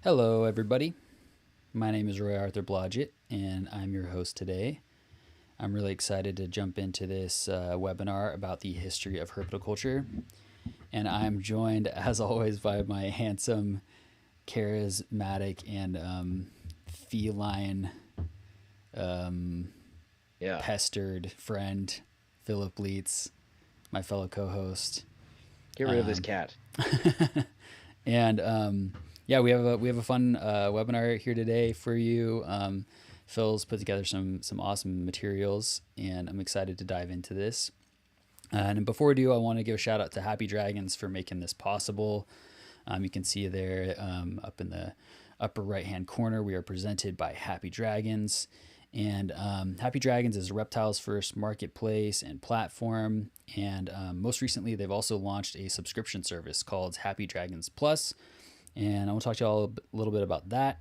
Hello, everybody. My name is Roy Arthur Blodgett, and I'm your host today. I'm really excited to jump into this webinar about the history of herpetoculture. And I'm joined, as always, by my handsome, charismatic, and feline, Yeah. pestered friend, Philip Leitz, my fellow co-host. Get rid of this Um, cat. and yeah, we have a fun webinar here today for you. Phil's put together some awesome materials, and I'm excited to dive into this. And before we do, I want to give a shout out to Happy Dragons for making this possible. You can see there up in the upper right hand corner, we are presented by Happy Dragons. And Happy Dragons is Reptile's first marketplace and platform. And most recently, they've also launched a subscription service called Happy Dragons Plus. And I want to talk to you all a little bit about that.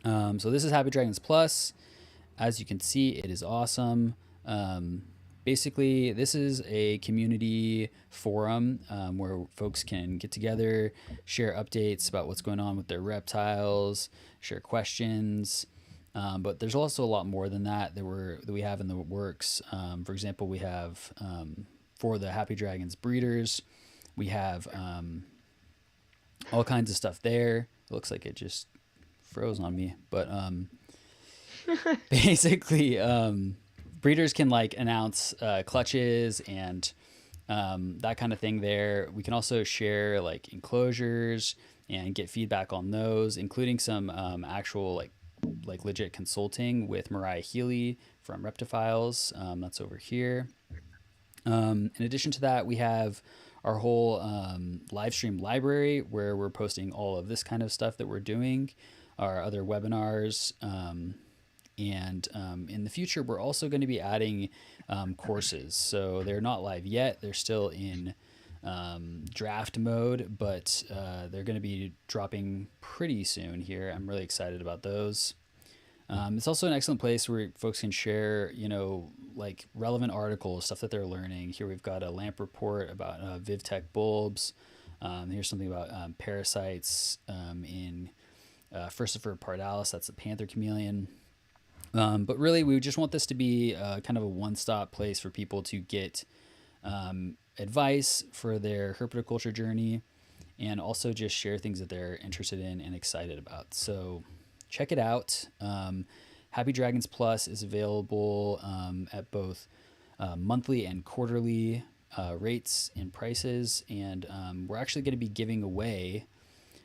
So this is Happy Dragons Plus. As you can see, it is awesome. Basically, this is a community forum where folks can get together, share updates about what's going on with their reptiles, share questions. But there's also a lot more than that that we have in the works. For example, we have for the Happy Dragons breeders, we have all kinds of stuff there. It looks like it just froze on me, but basically, breeders can like announce clutches and that kind of thing there. We can also share like enclosures and get feedback on those, including some actual like legit consulting with Mariah Healy from Reptophiles. That's over here. In addition to that, we have our whole live stream library where we're posting all of this kind of stuff that we're doing, our other webinars. And in the future, we're also going to be adding courses. So they're not live yet. They're still in draft mode, but they're going to be dropping pretty soon here. I'm really excited about those. It's also an excellent place where folks can share, like relevant articles, stuff that they're learning. Here we've got a lamp report about VivTech bulbs. Here's something about parasites in Furcifer pardalis, that's the panther chameleon. But really, we just want this to be kind of a one-stop place for people to get advice for their herpetoculture journey and also just share things that they're interested in and excited about. So check it out. Happy Dragons Plus is available at both monthly and quarterly rates and prices. And we're actually going to be giving away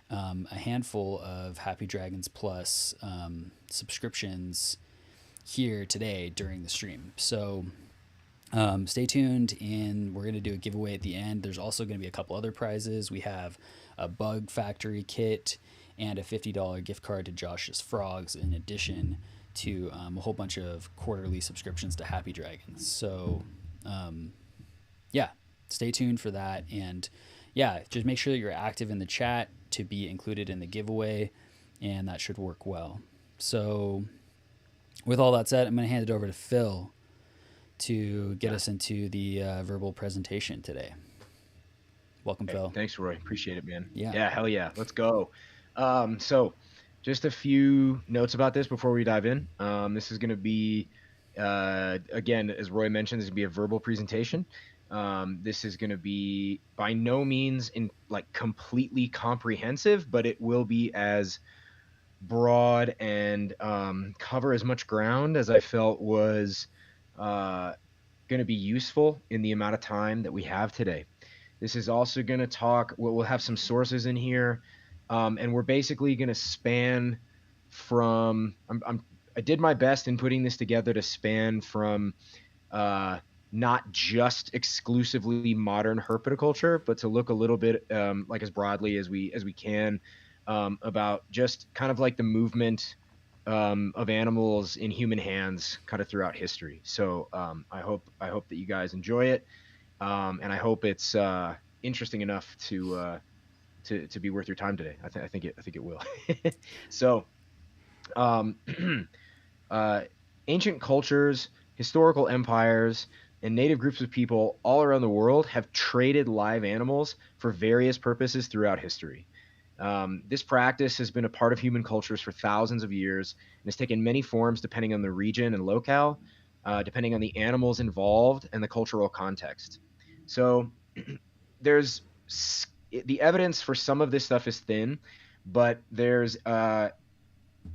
a handful of Happy Dragons Plus subscriptions here today during the stream. So stay tuned, and we're going to do a giveaway at the end. There's also going to be a couple other prizes. We have a bug factory kit and a $50 gift card to Josh's Frogs, in addition to a whole bunch of quarterly subscriptions to Happy Dragons. So yeah, stay tuned for that. And yeah, just make sure that you're active in the chat to be included in the giveaway, and that should work well. So with all that said, I'm going to hand it over to Phil to get us into the verbal presentation today. Welcome, Phil. Thanks, Roy. Appreciate it, man. Yeah. Hell yeah. Let's go. So just a few notes about this before we dive in. This is going to be, again, as Roy mentioned, this is going to be a verbal presentation. This is going to be by no means completely comprehensive, but it will be as broad and cover as much ground as I felt was going to be useful in the amount of time that we have today. This is also going to talk, we'll have some sources in here, and we're basically going to span from, I did my best in putting this together to span from not just exclusively modern herpetoculture, but to look a little bit as broadly as we can about just kind of like the movement of animals in human hands kind of throughout history. So I hope that you guys enjoy it, and I hope it's interesting enough to be worth your time today. I think it will. So ancient cultures, historical empires, and native groups of people all around the world have traded live animals for various purposes throughout history. This practice has been a part of human cultures for thousands of years and has taken many forms depending on the region and locale, depending on the animals involved and the cultural context. So there's the evidence for some of this stuff is thin, but there's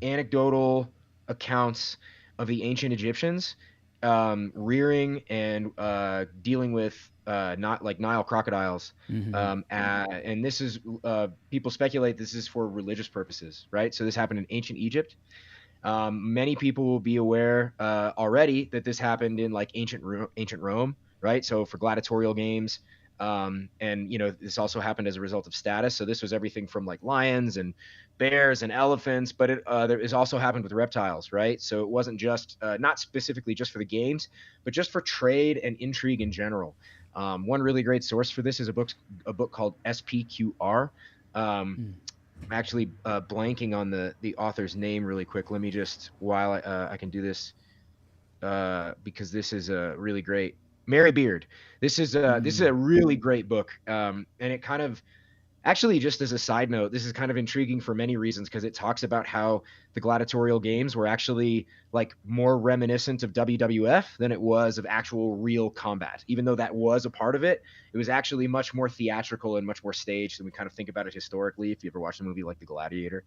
anecdotal accounts of the ancient Egyptians rearing and dealing with not like Nile crocodiles. Mm-hmm. And this is people speculate this is for religious purposes, right? So this happened in ancient Egypt. Many people will be aware already that this happened in like ancient Rome, right? So for gladiatorial games, and this also happened as a result of status. So this was everything from like lions and bears and elephants, but there is also happened with reptiles, right? So it wasn't just not specifically just for the games, but just for trade and intrigue in general. One really great source for this is a book called SPQR. Mm. I'm actually blanking on the author's name really quick. Let me just while I can do this because this is a really great Mary Beard. This is a Mm. really great book, and it kind of actually, just as a side note, this is kind of intriguing for many reasons because it talks about how the gladiatorial games were actually like more reminiscent of WWF than it was of actual real combat. Even though that was a part of it, it was actually much more theatrical and much more staged than we kind of think about it historically. If you ever watched a movie like The Gladiator,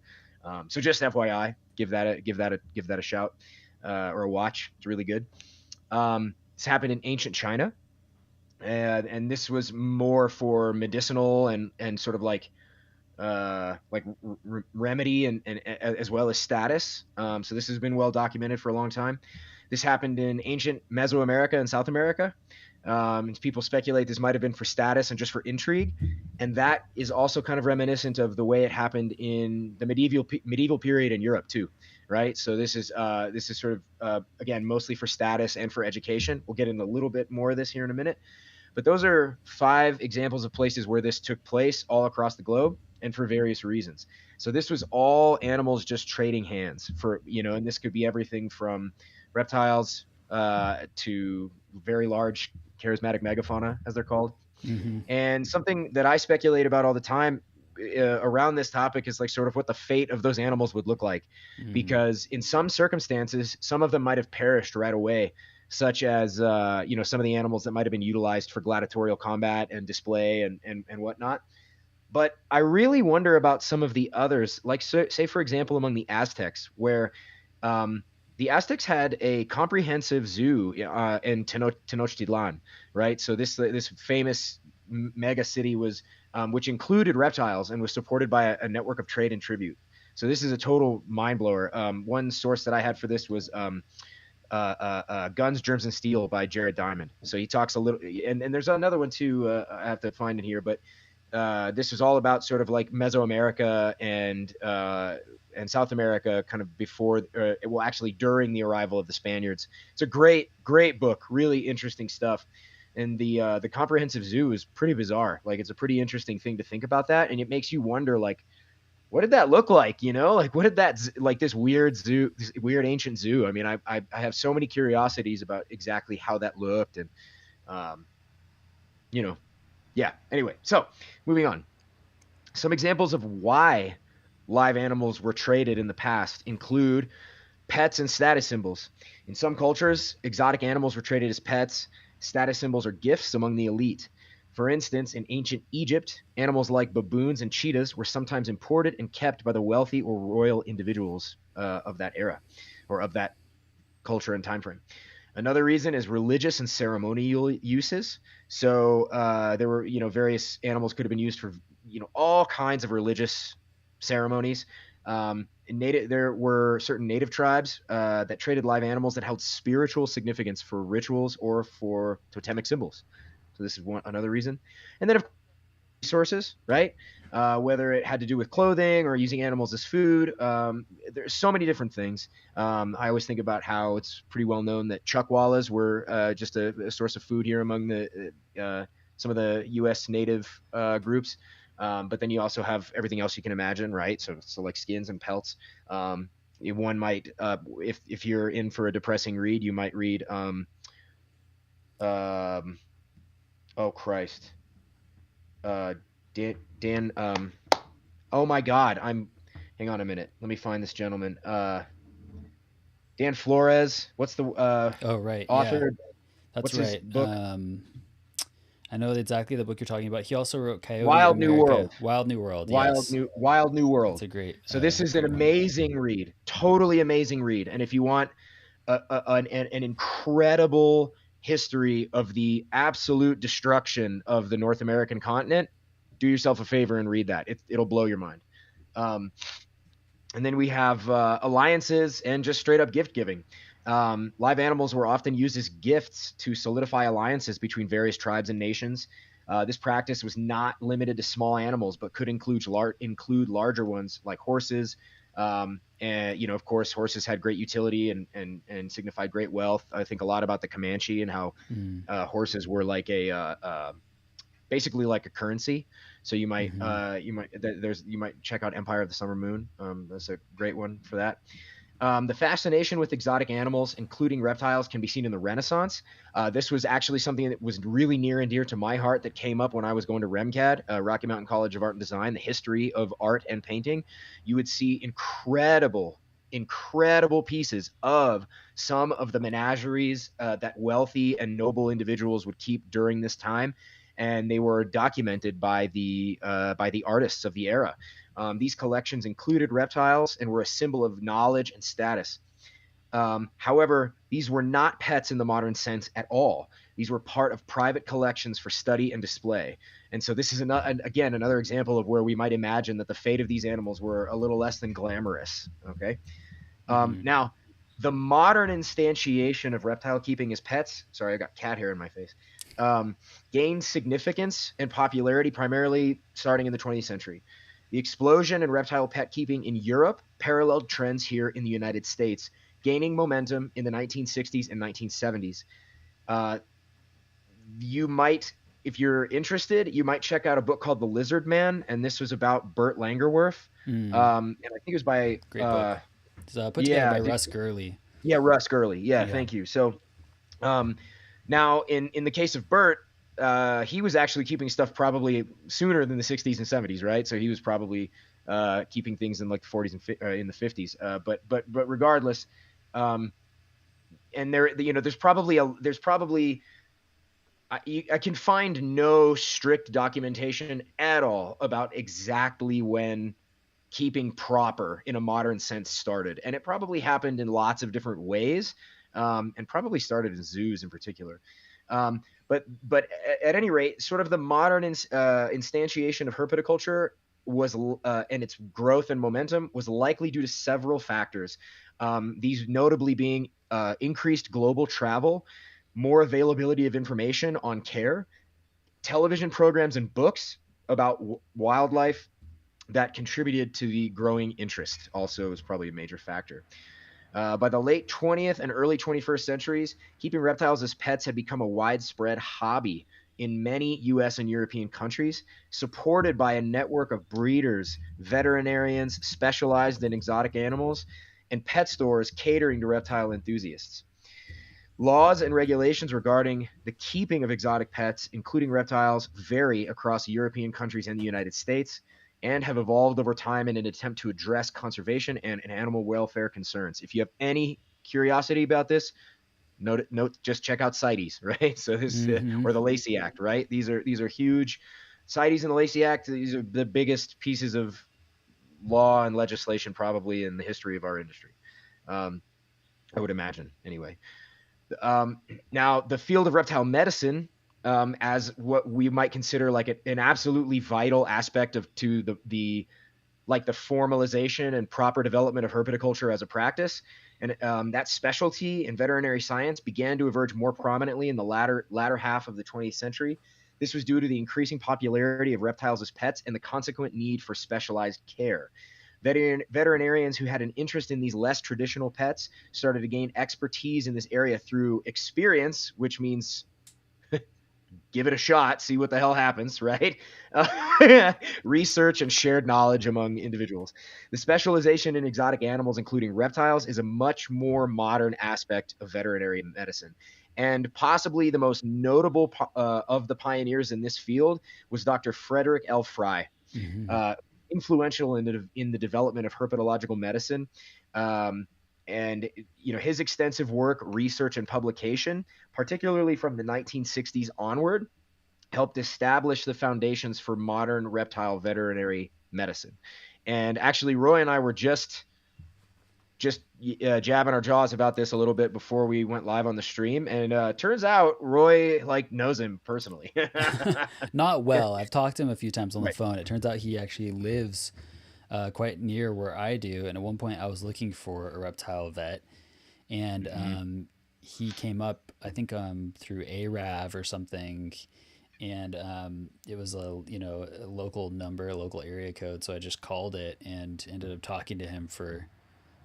so just FYI, give that a shout or a watch. It's really good. This happened in ancient China, and this was more for medicinal and sort of like remedy and as well as status. So this has been well documented for a long time. This happened in ancient Mesoamerica and South America. And people speculate this might have been for status and just for intrigue, and that is also kind of reminiscent of the way it happened in the medieval period in Europe too, right? So this is sort of again mostly for status and for education. We'll get into a little bit more of this here in a minute. But those are 5 examples of places where this took place all across the globe and for various reasons. So this was all animals just trading hands and this could be everything from reptiles to very large charismatic megafauna, as they're called. Mm-hmm. And something that I speculate about all the time around this topic is like sort of what the fate of those animals would look like, Mm. because in some circumstances, some of them might have perished right away, such as some of the animals that might have been utilized for gladiatorial combat and display and whatnot. But I really wonder about some of the others, like say for example among the Aztecs, where the Aztecs had a comprehensive zoo in Tenochtitlan, right? So this famous mega city was, which included reptiles and was supported by a network of trade and tribute. So this is a total mind blower. One source that I had for this was Guns, Germs, and Steel by Jared Diamond. So he talks a little, and there's another one too. I have to find it here, but this was all about sort of like Mesoamerica and South America, kind of before, well, actually during the arrival of the Spaniards. It's a great book, really interesting stuff. And the comprehensive zoo is pretty bizarre. Like it's a pretty interesting thing to think about that, and it makes you wonder like what did that look like? Like what did that like this weird zoo, this weird ancient zoo? I mean, I have so many curiosities about exactly how that looked, and um, you know, yeah. Anyway, so moving on. Some examples of why live animals were traded in the past include pets and status symbols. In some cultures, exotic animals were traded as pets. Status symbols are gifts among the elite. For instance, in ancient Egypt, animals like baboons and cheetahs were sometimes imported and kept by the wealthy or royal individuals of that era or of that culture and time frame. Another reason is religious and ceremonial uses. So there were, various animals could have been used for, all kinds of religious ceremonies. There were certain native tribes that traded live animals that held spiritual significance for rituals or for totemic symbols. So this is another reason. And then, of course, resources, right? Whether it had to do with clothing or using animals as food. There's so many different things. I always think about how it's pretty well known that chuckwallas were just a source of food here among some of the U.S. native groups. But then you also have everything else you can imagine, right? So like skins and pelts. One might, if you're in for a depressing read, you might read Um, oh Christ. Uh, Dan. Oh my God. Hang on a minute. Let me find this gentleman. Dan Flores. What's the Oh, right. Yeah, author? that's What's his right. book? I know exactly the book you're talking about. He also wrote Coyote Wild New America, World. Wild New World. Yes, Wild New that's World. a great, So this is an great one. amazing read. Totally amazing read. And if you want an incredible history of the absolute destruction of the North American continent, do yourself a favor and read that. It'll blow your mind. Um, and then we have alliances and just straight up gift giving. Live animals were often used as gifts to solidify alliances between various tribes and nations. This practice was not limited to small animals, but could include larger ones like horses. And of course, horses had great utility and signified great wealth. I think a lot about the Comanche and how Mm, horses were like basically like a currency. So mm-hmm. you might check out Empire of the Summer Moon. That's a great one for that. The fascination with exotic animals, including reptiles, can be seen in the Renaissance. This was actually something that was really near and dear to my heart that came up when I was going to REMCAD, Rocky Mountain College of Art and Design, the history of art and painting. You would see incredible pieces of some of the menageries that wealthy and noble individuals would keep during this time, and they were documented by the artists of the era. These collections included reptiles and were a symbol of knowledge and status. However, these were not pets in the modern sense at all. These were part of private collections for study and display. And so this is again another example of where we might imagine that the fate of these animals were a little less than glamorous. Okay. Mm-hmm. Now, the modern instantiation of reptile keeping as pets, sorry, I got cat hair in my face, gained significance and popularity primarily starting in the 20th century. The explosion in reptile pet keeping in Europe paralleled trends here in the United States, gaining momentum in the 1960s and 1970s. Uh, you might, if you're interested, you might check out a book called The Lizard Man, and this was about Burt Langerwerf. Mm, And I think it was by, great book. It's put together yeah, by Russ Gurley. yeah, Russ Gurley. Yeah, Yeah. thank you. So, um, now in the case of Bert, he was actually keeping stuff probably sooner than the 60s and 70s, right? So he was probably keeping things in like the 40s and in the 50s. But regardless, um, and there's probably I can find no strict documentation at all about exactly when keeping proper in a modern sense started. And it probably happened in lots of different ways, and probably started in zoos in particular. But at any rate, sort of the modern instantiation of herpetoculture was and its growth and momentum was likely due to several factors. These notably being increased global travel, more availability of information on care, television programs and books about wildlife that contributed to the growing interest. Also, is probably a major factor. By the late 20th and early 21st centuries, keeping reptiles as pets had become a widespread hobby in many US and European countries, supported by a network of breeders, veterinarians specialized in exotic animals, and pet stores catering to reptile enthusiasts. Laws and regulations regarding the keeping of exotic pets, including reptiles, vary across European countries and the United States and have evolved over time in an attempt to address conservation and animal welfare concerns. If you have any curiosity about this, just check out CITES, right? So this Mm-hmm. or the Lacey Act, right? These are huge. CITES and the Lacey Act. These are the biggest pieces of law and legislation probably in the history of our industry. Um, I would imagine, anyway. Um, Now, the field of reptile medicine, as what we might consider like an absolutely vital aspect of to the like the formalization and proper development of herpetoculture as a practice, and that specialty in veterinary science began to emerge more prominently in the latter half of the 20th century. This was due to the increasing popularity of reptiles as pets and the consequent need for specialized care. Veterinarians who had an interest in these less traditional pets started to gain expertise in this area through experience, which means give it a shot, see what the hell happens, right? Research and shared knowledge among individuals. The specialization in exotic animals, including reptiles, is a much more modern aspect of veterinary medicine. And possibly the most notable of the pioneers in this field was Dr. Frederick L. Fry, Hmm. uh, influential in the development of herpetological medicine. Um, and his extensive work, research, and publication, particularly from the 1960s onward, helped establish the foundations for modern reptile veterinary medicine. And actually, Roy and I were just jabbing our jaws about this a little bit before we went live on the stream, and turns out Roy knows him personally. Not well. I've talked to him a few times on the Right. phone. It turns out he actually lives quite near where I do. And at one point, I was looking for a reptile vet, and Mm-hmm. he came up, I think, through ARAV or something. And it was a local number, a local area code. So I just called it and ended up talking to him for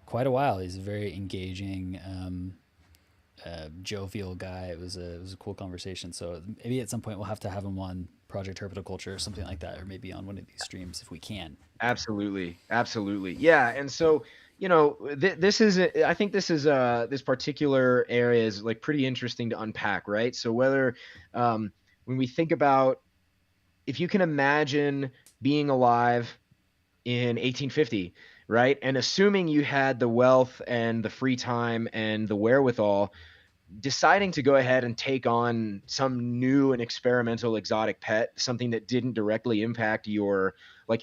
quite a while. He's a very engaging, jovial guy. It was a cool conversation. So maybe at some point we'll have to have him on Project Herpetoculture or something like that, or maybe on one of these streams if we can. Absolutely, absolutely, yeah. And so, I think this particular area is pretty interesting to unpack, right? So um, when we think about, if you can imagine being alive in 1850, right, and assuming you had the wealth and the free time and the wherewithal, deciding to go ahead and take on some new and experimental exotic pet, something that didn't directly impact your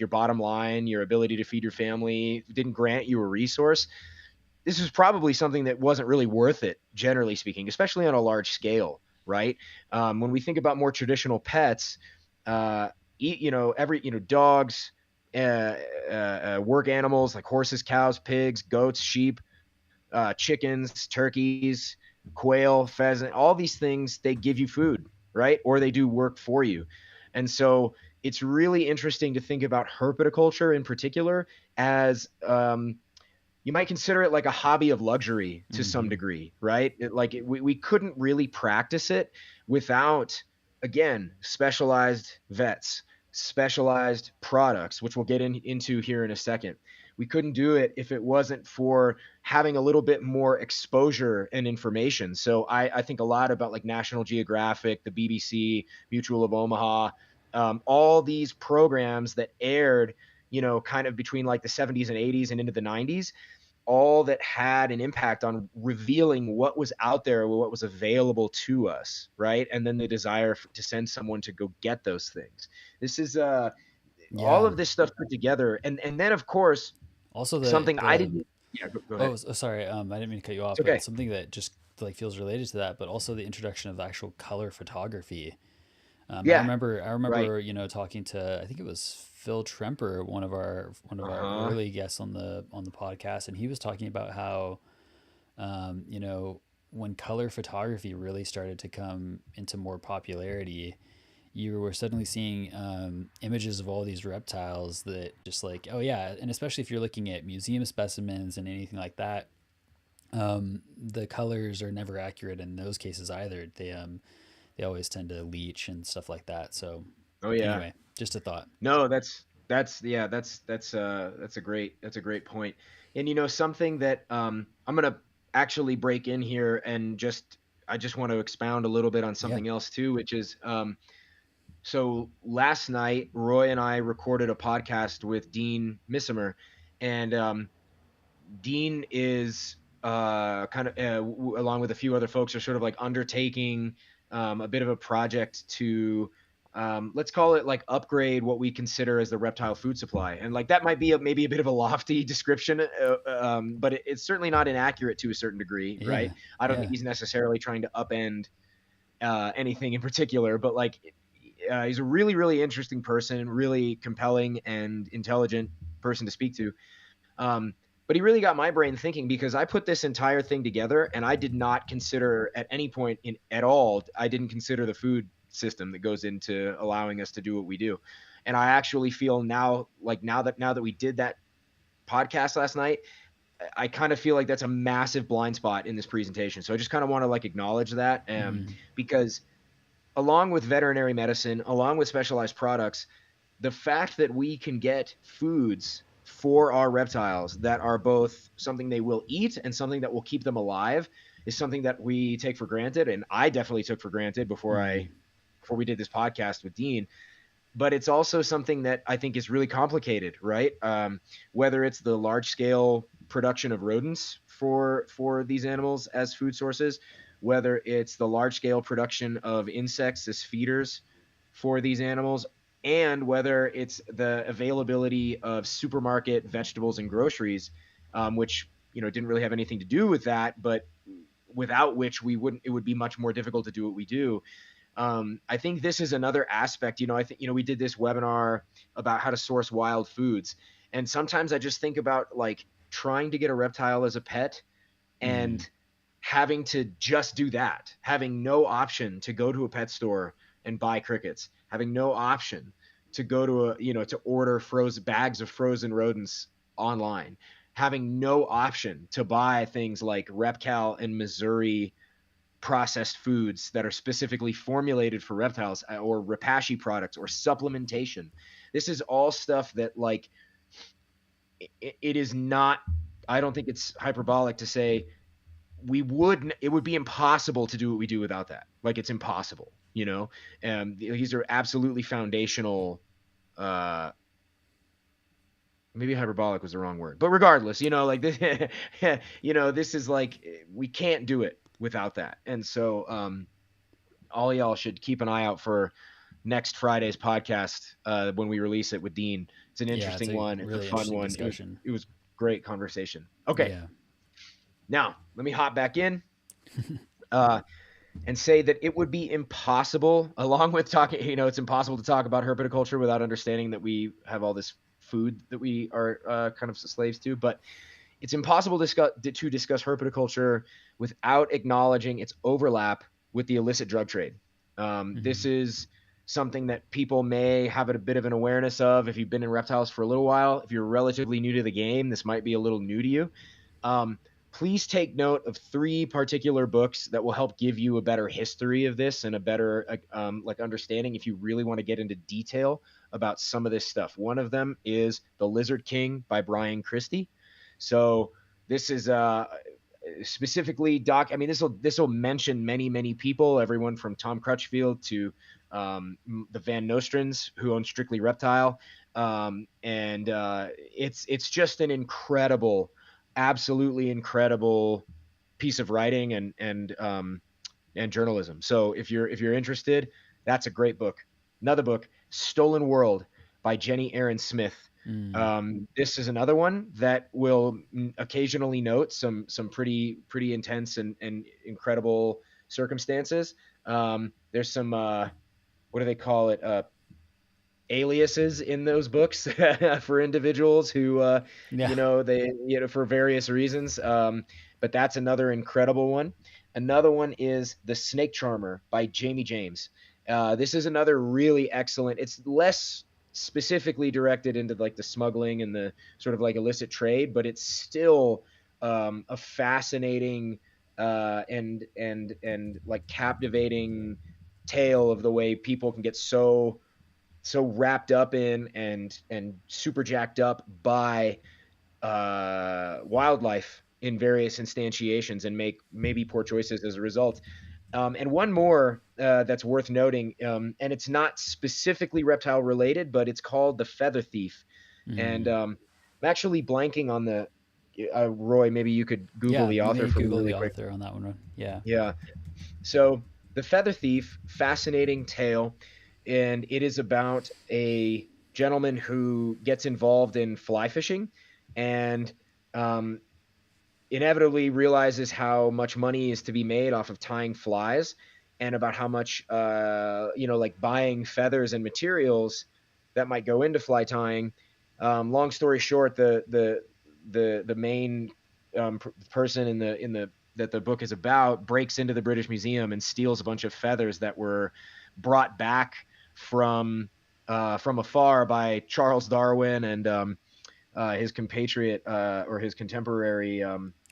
bottom line, your ability to feed your family, didn't grant you a resource, this was probably something that wasn't really worth it, generally speaking, especially on a large scale, right? When we think about more traditional pets, uh, every dogs, work animals like horses, cows, pigs, goats, sheep, chickens, turkeys, quail, pheasant, all these things, they give you food, right? Or they do work for you. And so it's really interesting to think about herpetoculture in particular as, you might consider it like a hobby of luxury to some Hmm. degree, right? We couldn't really practice it without, again, specialized vets, specialized products, which we'll get into here in a second. We couldn't do it if it wasn't for having a little bit more exposure and information. So I think a lot about National Geographic, the BBC, Mutual of Omaha, all these programs that aired, kind of between the 70s and 80s and into the 90s, all that had an impact on revealing what was out there, what was available to us, right? And then the desire to send someone to go get those things. This is all Yeah. of this stuff put together, and then of course Also, the something I the didn't. Yeah, go ahead. oh, sorry, I didn't mean to cut you off, It's but okay. something that just feels related to that, but also the introduction of actual color photography. I Yeah, remember, right. talking to, I think it was Phil Tremper, one of our Uh-huh. early guests on the podcast, and he was talking about how, um, you know, when color photography really started to come into more popularity, you were suddenly seeing images of all these reptiles that just oh yeah, and especially if you're looking at museum specimens and anything like that, the colors are never accurate in those cases either. They always tend to leach and stuff like that. So Oh yeah. anyway, just a thought. No, yeah, that's a great point. And something that I'm gonna actually break in here and I just want to expound a little bit on Yeah. something else too, which is, so last night Roy and I recorded a podcast with Dean Missimer, and Dean is kind of along with a few other folks are sort of undertaking a bit of a project to, let's call it upgrade what we consider as the reptile food supply. And that might be maybe a bit of a lofty description, but it's certainly not inaccurate to a certain degree, right? Yeah. I don't think Yeah. he's necessarily trying to upend anything in particular, but he's a really, really interesting person, really compelling and intelligent person to speak to. Um, but he really got my brain thinking, because I put this entire thing together and I did not consider at any point in at all, I didn't consider the food system that goes into allowing us to do what we do. And I actually feel now, now that we did that podcast last night, I kind of feel like that's a massive blind spot in this presentation. So I just kind of want to acknowledge that, Hmm. because along with veterinary medicine, along with specialized products, the fact that we can get foods for our reptiles that are both something they will eat and something that will keep them alive is something that we take for granted, and I definitely took for granted Mm. before we did this podcast with Dean. But it's also something that I think is really complicated, right? Whether it's the large scale production of rodents for these animals as food sources, whether it's the large scale production of insects as feeders for these animals, and whether it's the availability of supermarket vegetables and groceries, which didn't really have anything to do with that, but without which we wouldn't it would be much more difficult to do what we do. I think this is another aspect. I think we did this webinar about how to source wild foods, and sometimes I just think about like trying to get a reptile as a pet Mm. and having to just do that, having no option to go to a pet store and buy crickets, having no option to go to to order frozen bags of frozen rodents online, having no option to buy things like Repcal and Missouri processed foods that are specifically formulated for reptiles, or Repashy products, or supplementation. This is all stuff that, like, it is not, I don't think it's hyperbolic to say it would be impossible to do what we do without that. Like, it's impossible, these are absolutely foundational. Maybe hyperbolic was the wrong word, but regardless, like this, this is like, we can't do it without that. And so, all y'all should keep an eye out for next Friday's podcast, when we release it with Dean. It's an Yeah, it's interesting a one. It's a really fun interesting one. discussion. It was great conversation. Okay, Yeah. now let me hop back in, uh, and say that it would be impossible, along with talking. It's impossible to talk about herpetoculture without understanding that we have all this food that we are kind of slaves to. But it's impossible to discuss herpetoculture without acknowledging its overlap with the illicit drug trade. This Hmm. is something that people may have a bit of an awareness of if you've been in reptiles for a little while. If you're relatively new to the game, this might be a little new to you. Um, Please take note of three particular books that will help give you a better history of this and a better like understanding if you really want to get into detail about some of this stuff. One of them is The Lizard King by Brian Christie. So this is specifically I mean, this will mention many people, everyone from Tom Crutchfield to the Van Nostrans, who own Strictly Reptile, and it's just an incredible, absolutely incredible piece of writing and journalism. So if you're interested, that's a great book. Another book, Stolen World by Jenny Aaron Smith. Mm. This is another one that will occasionally note some pretty intense and incredible circumstances. There's some what do they call it? Aliases in those books for individuals who Yeah. they for various reasons. But that's another incredible one. Another one is The Snake Charmer by Jamie James. This is another really excellent. It's less specifically directed into like the smuggling and the sort of like illicit trade, but it's still a fascinating and like captivating tale of the way people can get so wrapped up in and super jacked up by wildlife in various instantiations and make maybe poor choices as a result. And one more that's worth noting, and it's not specifically reptile related, but it's called The Feather Thief. And Mm. I'm actually blanking on the Roy. Maybe you could Google Yeah, the you author may for me Google really the quick. author on that one. Yeah. Yeah. So The Feather Thief, fascinating tale, and it is about a gentleman who gets involved in fly fishing and um, inevitably realizes how much money is to be made off of tying flies, and about how much like buying feathers and materials that might go into fly tying. Long story short, the main person in the that the book is about breaks into the British Museum and steals a bunch of feathers that were brought back from afar by Charles Darwin and his compatriot or his contemporary,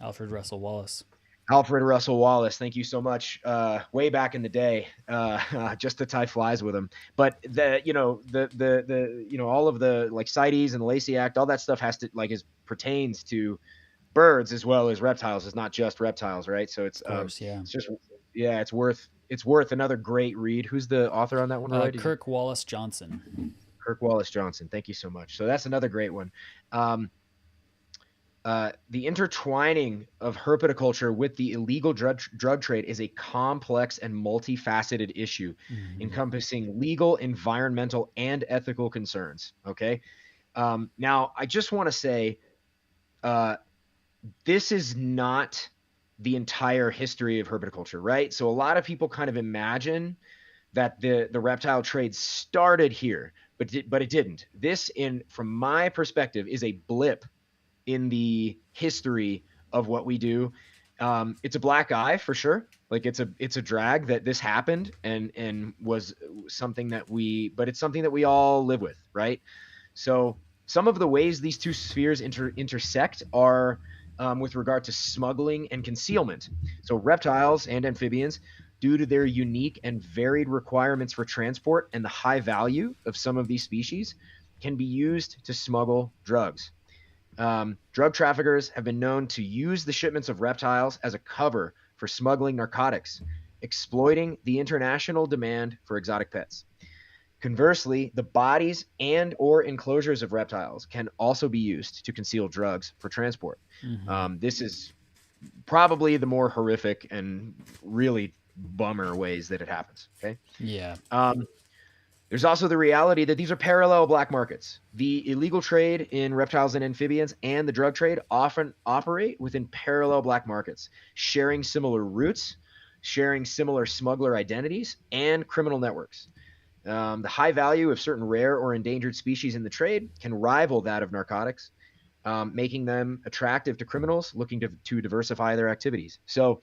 Alfred Russell Wallace. Alfred Russell Wallace. Thank you so much. Way back in the day, just to tie flies with him. But the all of the like CITES and the Lacey Act, all that stuff has to like is pertains to birds as well as reptiles. It's not just reptiles, right? So Of course, yeah. it's just yeah, it's worth another great read. Who's the author on that one, Roy? Did you Kirk Wallace Johnson. Kirk Wallace Johnson? Thank you so much. So that's another great one. Um, the intertwining of herpetoculture with the illegal drug trade is a complex and multifaceted issue Mm-hmm. encompassing legal, environmental, and ethical concerns. Okay. Now, I just want to say uh, this is not the entire history of herpetoculture, right? So a lot of people kind of imagine that the reptile trade started here, but it didn't. This, in from my perspective, is a blip in the history of what we do. It's a black eye for sure. Like it's a drag that this happened and was something that but it's something that we all live with, right? So some of the ways these two spheres intersect are with regard to smuggling and concealment. So reptiles and amphibians, due to their unique and varied requirements for transport and the high value of some of these species, can be used to smuggle drugs. Drug traffickers have been known to use the shipments of reptiles as a cover for smuggling narcotics, exploiting the international demand for exotic pets. Conversely, the bodies and or enclosures of reptiles can also be used to conceal drugs for transport. Mm-hmm. This is probably the more horrific and really bummer ways that it happens. Okay. Yeah. Um, there's also the reality that these are parallel black markets. The illegal trade in reptiles and amphibians and the drug trade often operate within parallel black markets, sharing similar routes, sharing similar smuggler identities, and criminal networks. The high value of certain rare or endangered species in the trade can rival that of narcotics, making them attractive to criminals looking to diversify their activities. So,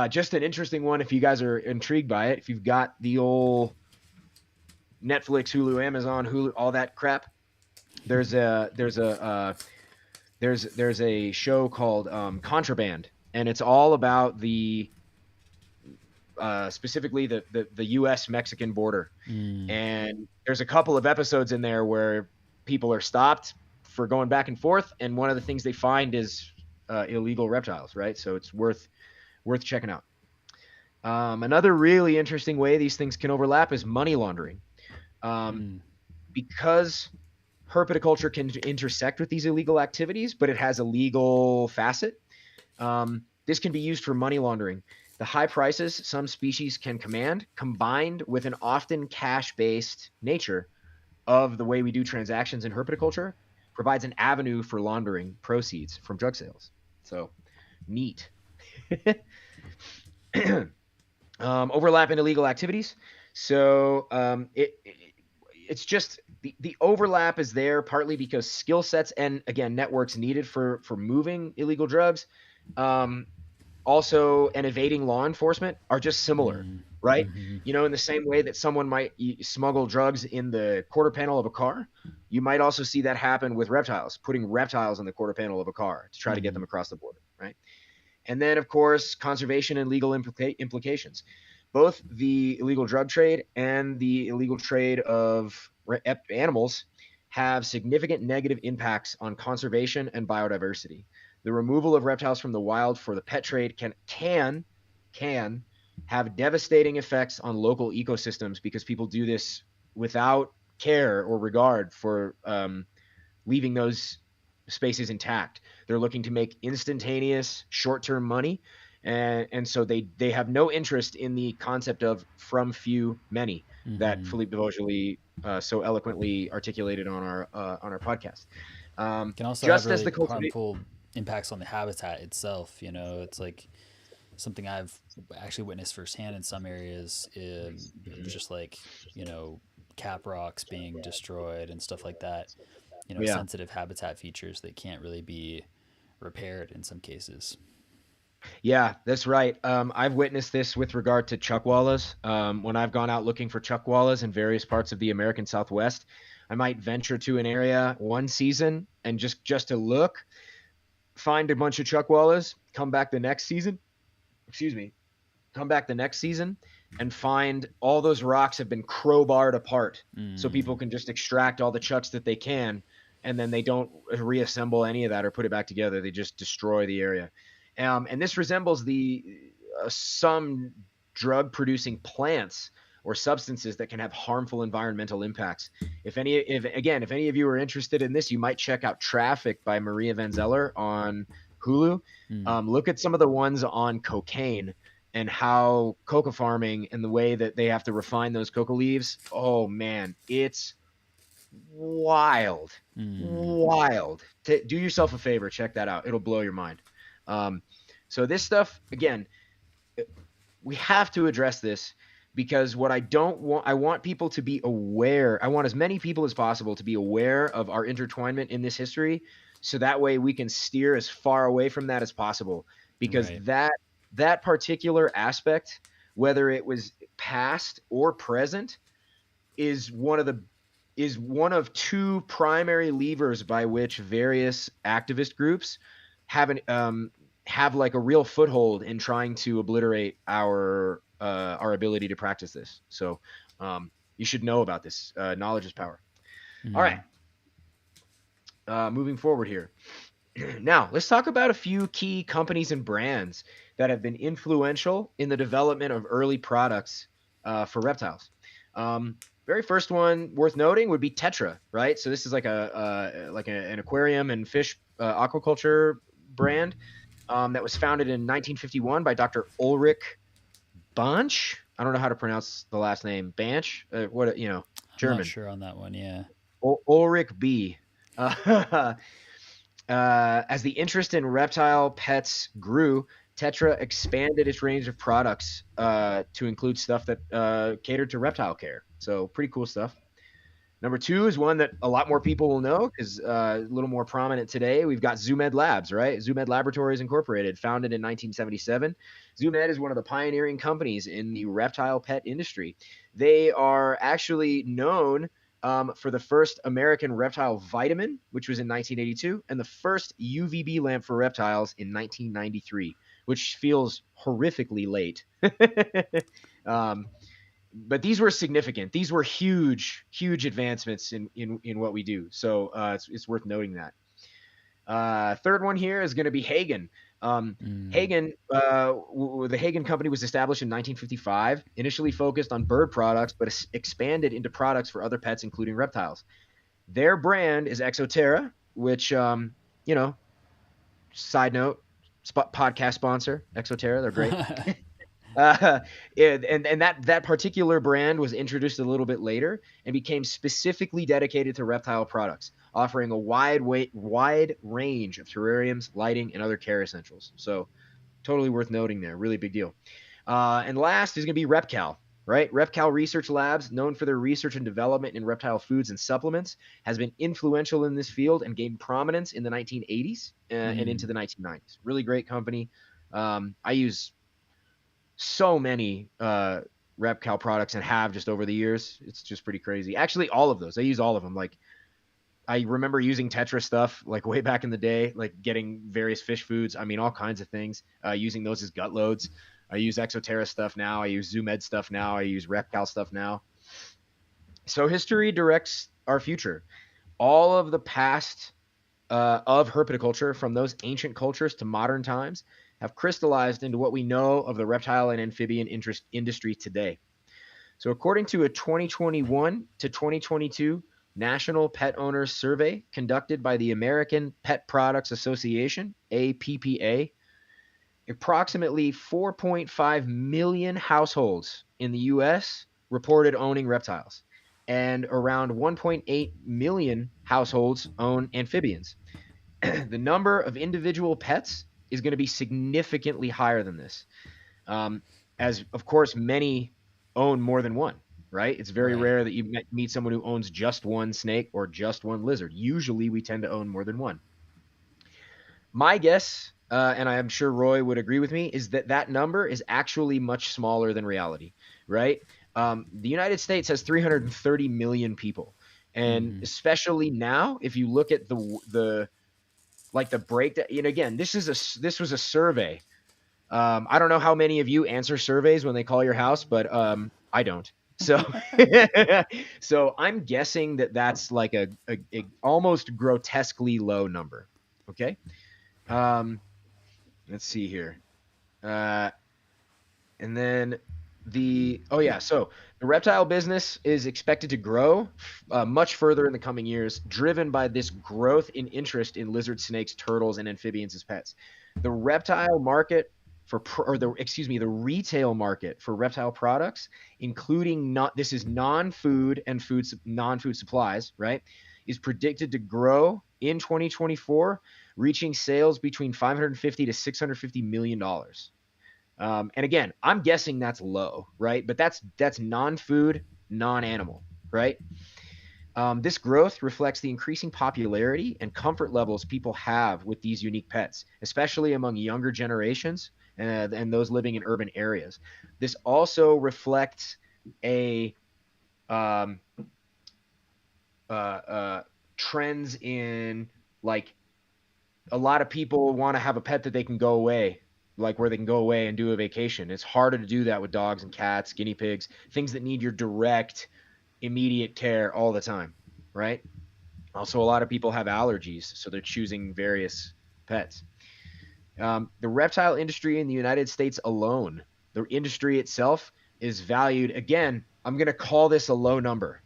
just an interesting one if you guys are intrigued by it. If you've got the old Netflix, Hulu, Amazon, Hulu, all that crap. There's a show called Contraband, and it's all about the specifically the U.S. Mexican border. Mm. And there's a couple of episodes in there where people are stopped for going back and forth, and one of the things they find is illegal reptiles, right? So it's worth checking out. Another really interesting way these things can overlap is money laundering. Um, Mm. because herpetoculture can intersect with these illegal activities, but it has a legal facet. This can be used for money laundering. The high prices some species can command, combined with an often cash-based nature of the way we do transactions in herpetoculture, provides an avenue for laundering proceeds from drug sales. So neat. Overlap in illegal activities. So it's just the overlap is there partly because skill sets and again networks needed for moving illegal drugs, also and evading law enforcement are just similar, Mm. right? Mm-hmm. In the same way that someone might smuggle drugs in the quarter panel of a car, you might also see that happen with reptiles, putting reptiles in the quarter panel of a car to try to get Mm-hmm. them across the border, right? And then, of course, conservation and legal implications. Both the illegal drug trade and the illegal trade of animals have significant negative impacts on conservation and biodiversity. The removal of reptiles from the wild for the pet trade can have devastating effects on local ecosystems because people do this without care or regard for leaving those spaces intact. They're looking to make instantaneous short-term money, and so they have no interest in the concept of from few many that Mm-hmm. Philippe de Vosgely so eloquently articulated on our podcast. Can also have Just as really the cultivate, harmful impacts on the habitat itself. It's like something I've actually witnessed firsthand in some areas. Just like cap rocks being destroyed and stuff like that. yeah, Sensitive habitat features that can't really be repaired in some cases. yeah, that's right. I've witnessed this with regard to chuckwallas. When I've gone out looking for chuckwallas in various parts of the American Southwest, I might venture to an area one season and just to look, find a bunch of chuckwallas, come back the next season. Excuse me. Come back the next season and find all those rocks have been crowbarred apart, so Mm. people can just extract all the chucks that they can and then they don't reassemble any of that or put it back together. They just destroy the area. And this resembles the some drug producing plants or substances that can have harmful environmental impacts. If any of you are interested in this, you might check out Traffic by Maria Van Zeller on Hulu. Mm. Look at some of the ones on cocaine and how coca farming and the way that they have to refine those coca leaves. Oh man, it's wild, Mm. wild. Do yourself a favor, check that out. It'll blow your mind. Um, so this stuff, again, we have to address this because what I don't want, I want people to be aware. I want as many people as possible to be aware of our intertwinement in this history, so that way we can steer as far away from that as possible. Because Right. that particular aspect, whether it was past or present, is one of two primary levers by which various activist groups have like a real foothold in trying to obliterate our ability to practice this. So you should know about this. Knowledge is power. All right, Mm. moving forward here. Now let's talk about a few key companies and brands that have been influential in the development of early products for reptiles. Very first one worth noting would be Tetra, right? So this is like an aquarium and fish aquaculture brand that was founded in 1951 by Dr. Ulrich Banch. I don't know how to pronounce the last name. Banch, I'm not German. sure on that one. Yeah. Ulrich B. As the interest in reptile pets grew, Tetra expanded its range of products to include stuff that catered to reptile care. So pretty cool stuff. Number two is one that a lot more people will know because a little more prominent today. We've got Zoomed Labs, right? Zoomed Laboratories Incorporated, founded in 1977. Zoomed is one of the pioneering companies in the reptile pet industry. They are actually known for the first American reptile vitamin, which was in 1982, and the first UVB lamp for reptiles in 1993, which feels horrifically late. um, but these were significant. These were huge, huge advancements in what we do. So it's worth noting that. Third one here is going to be Hagen. Mm. Hagen, the Hagen Company was established in 1955, initially focused on bird products, but expanded into products for other pets, including reptiles. Their brand is Exoterra, which, side note, podcast sponsor, Exoterra. They're great. Uh, and that particular brand was introduced a little bit later and became specifically dedicated to reptile products, offering a wide range of terrariums, lighting, and other care essentials. So totally worth noting there. Really big deal. And last is going to be Repcal, right? Repcal Research Labs, known for their research and development in reptile foods and supplements, has been influential in this field and gained prominence in the 1980s and into Mm. the 1990s. Really great company. I use so many Repcal products and have just over the years. It's just pretty crazy. Actually, all of those. I use all of them. Like I remember using Tetra stuff like way back in the day, like getting various fish foods. I mean, all kinds of things. Using those as gut loads. I use Exoterra stuff now. I use Zoomed stuff now. I use Repcal stuff now. So history directs our future. All of the past of herpetoculture, from those ancient cultures to modern times, have crystallized into what we know of the reptile and amphibian industry today. So, according to a 2021 to 2022 National Pet Owners Survey conducted by the American Pet Products Association, APPA, approximately 4.5 million households in the US reported owning reptiles, and around 1.8 million households own amphibians. The number of individual pets is going to be significantly higher than this. Um, as, of course, many own more than one, right? It's very Right. rare that you meet someone who owns just one snake or just one lizard. Usually we tend to own more than one. My guess, and I'm sure Roy would agree with me, is that that number is actually much smaller than reality, right? The United States has 330 million people. And Mm. especially now, if you look at the like the breakdown, and again, this was a survey. I don't know how many of you answer surveys when they call your house, but I don't. So, so I'm guessing that that's like a almost grotesquely low number. Okay. Um, let's see here. Uh, and then so the reptile business is expected to grow much further in the coming years, driven by this growth in interest in lizard, snakes, turtles, and amphibians as pets. The reptile market the retail market for reptile products, including not this is non-food and non-food supplies, right, is predicted to grow in 2024, reaching sales between 550 to 650 million dollars. And again, I'm guessing that's low, right? But that's non-food, non-animal, right? This growth reflects the increasing popularity and comfort levels people have with these unique pets, especially among younger generations and those living in urban areas. This also reflects a um, trends in like a lot of people want to have a pet that they can go away, like where they can go away and do a vacation. It's harder to do that with dogs and cats, guinea pigs, things that need your direct, immediate care all the time, right? Also, a lot of people have allergies, so they're choosing various pets. The reptile industry in the United States alone, the industry itself is valued, again, I'm going to call this a low number,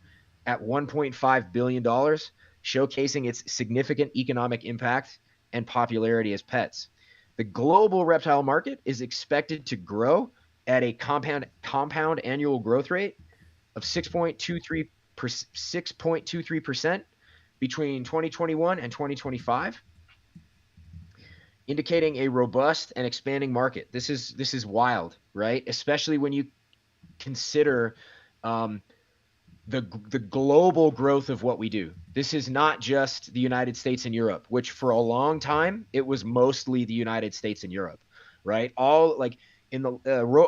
at $1.5 billion, showcasing its significant economic impact and popularity as pets. The global reptile market is expected to grow at a compound annual growth rate of 6.23% between 2021 and 2025, indicating a robust and expanding market. This is wild, right? Especially when you consider um, the global growth of what we do. This is not just the United States and Europe, which for a long time it was mostly the United States and Europe, right? All like in the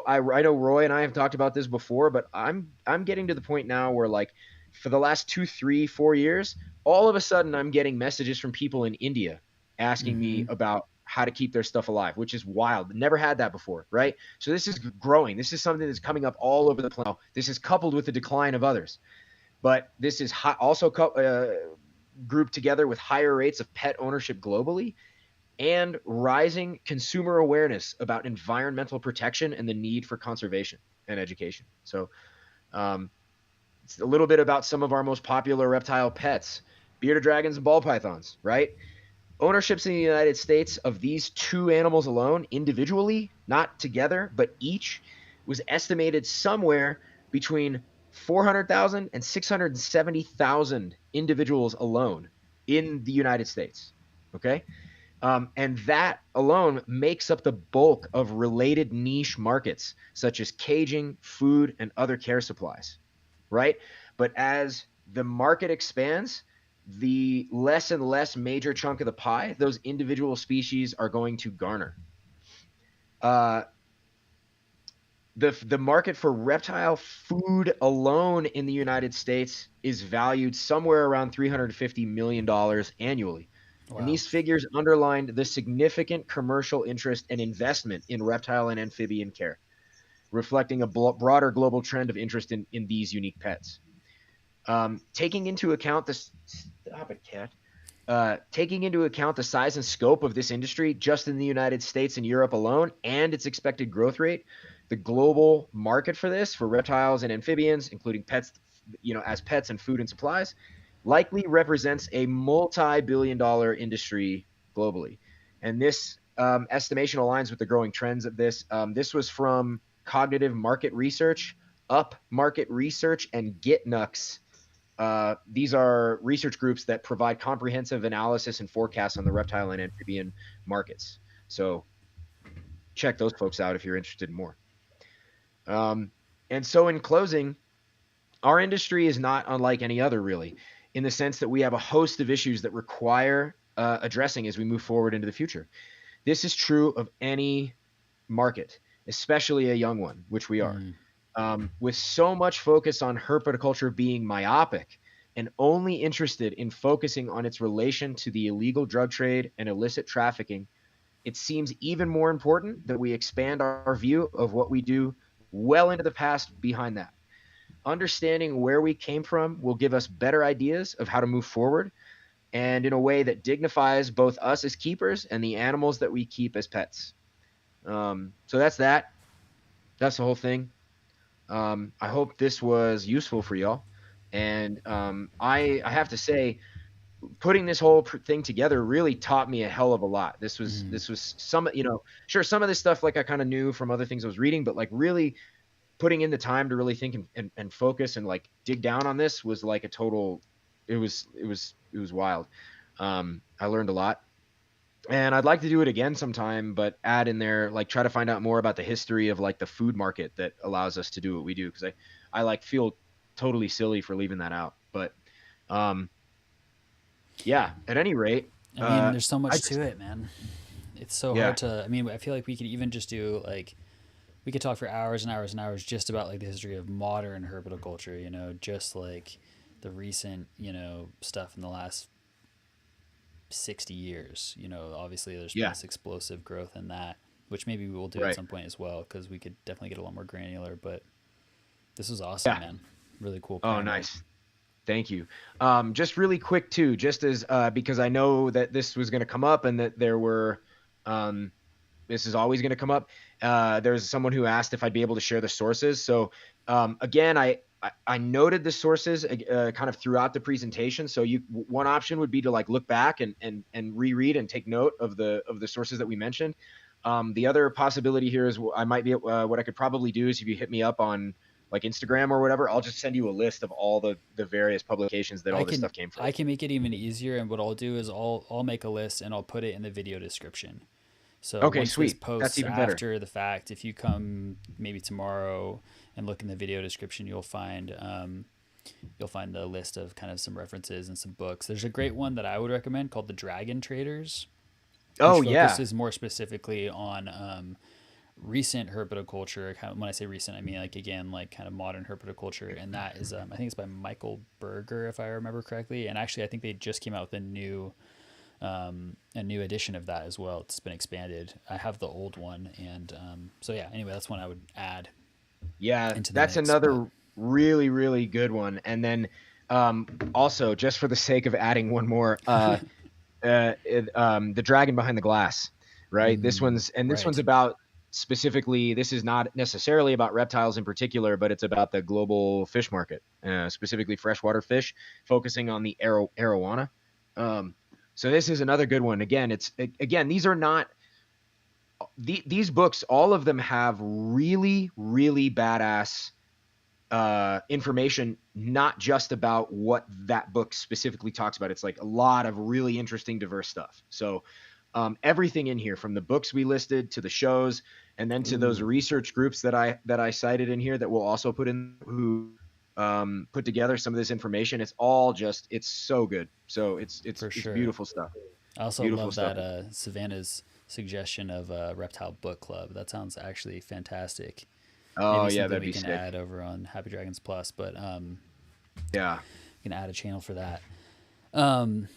I know Roy and I have talked about this before, but I'm getting to the point now where like for the last 2, 3, 4 years, all of a sudden I'm getting messages from people in India asking me Mm-hmm. about how to keep their stuff alive, which is wild. Never had that before, right? So this is growing. This is something that's coming up all over the planet. This is coupled with the decline of others, but this is also grouped together with higher rates of pet ownership globally and rising consumer awareness about environmental protection and the need for conservation and education. So, um, it's a little bit about some of our most popular reptile pets: bearded dragons and ball pythons, right? Ownerships in the United States of these two animals alone, individually, not together, but each, was estimated somewhere between 400,000 and 670,000 individuals alone in the United States. Okay. And that alone makes up the bulk of related niche markets, such as caging, food, and other care supplies, right? But as the market expands, the less and less major chunk of the pie those individual species are going to garner. Uh, the market for reptile food alone in the United States is valued somewhere around $350 million annually. And Wow. these figures underlined the significant commercial interest and investment in reptile and amphibian care, reflecting a broader global trend of interest in these unique pets. Taking into account this, stop it, cat. Taking into account the size and scope of this industry just in the United States and Europe alone, and its expected growth rate, the global market for this, for reptiles and amphibians, including pets, as pets and food and supplies, likely represents a multi-billion-dollar industry globally. And this estimation aligns with the growing trends of this. This was from Cognitive Market Research, Up Market Research, and GitNux. These are research groups that provide comprehensive analysis and forecasts on the reptile and amphibian markets. So check those folks out if you're interested in more. Um, and so, in closing, our industry is not unlike any other, really, in the sense that we have a host of issues that require addressing as we move forward into the future. This is true of any market, especially a young one, which we are. Mm. With so much focus on herpetoculture being myopic and only interested in focusing on its relation to the illegal drug trade and illicit trafficking, it seems even more important that we expand our view of what we do well into the past behind that. understanding where we came from will give us better ideas of how to move forward, and in a way that dignifies both us as keepers and the animals that we keep as pets. So that's that. That's the whole thing. I hope this was useful for y'all. And I have to say, putting this whole thing together really taught me a hell of a lot. Mhm. This was some, sure, some of this stuff like I kind of knew from other things I was reading, but like really putting in the time to really think and focus and like dig down on this was like a total. It was wild. I learned a lot, and I'd like to do it again sometime, but add in there like try to find out more about the history of like the food market that allows us to do what we do, because I like feel totally silly for leaving that out. But um, yeah, at any rate, I mean, there's so I much just to it, man. It's so yeah, hard to. I mean, I feel like we could even just do like we could talk for hours and hours and hours just about like the history of modern herpetoculture. You know, just like the recent stuff in the last 60 years. You know, obviously there's been yeah, this explosive growth in that, which maybe we will do at right, some point as well because we could definitely get a lot more granular. But this was awesome, yeah. man. Really cool Oh, primer. nice. Thank you. Just really quick too, just as because I know that this was going to come up and that there were um, this is always going to come up. There's someone who asked if I'd be able to share the sources. So again, I noted the sources kind of throughout the presentation. So one option would be to like look back and reread and take note of the sources that we mentioned. The other possibility here is I might be what I could probably do is if you hit me up on like Instagram or whatever, I'll just send you a list of all the various publications that I all this can stuff came from. I can make it even easier, and what I'll do is I'll make a list and I'll put it in the video description. So Okay, once this sweet. That's posts even better. after the fact, if you come maybe tomorrow and look in the video description, you'll find the list of kind of some references and some books. There's a great one that I would recommend called The Dragon Traders, which Oh yeah. focuses more specifically on recent herpetoculture. When I say recent, I mean like again like kind of modern herpetoculture, and that is I think it's by Michael Berger if I remember correctly. And actually, I think they just came out with a new edition of that as well. It's been expanded. I have the old one, and so yeah. Anyway, that's one I would add Yeah, into the that's mix. But another really, really good one. And then also, just for the sake of adding one more, the dragon behind the glass, right? This one's right. about specifically. This is not necessarily about reptiles in particular, but it's about the global fish market, specifically freshwater fish, focusing on the arowana. Um, so this is another good one. Again, these are not these books. All of them have really, really badass information, not just about what that book specifically talks about. It's like a lot of really interesting, diverse stuff. So everything in here, from the books we listed to the shows, and then to those Ooh, research groups that I cited in here that we'll also put in, who put together some of this information. It's all just it's so good. So for it's sure. beautiful stuff. I also Beautiful love stuff. that Savannah's suggestion of a reptile book club. That sounds actually fantastic. Oh Maybe yeah, something that'd we be can sick. add over on Happy Dragons Plus, but Yeah. we can add a channel for that. Um,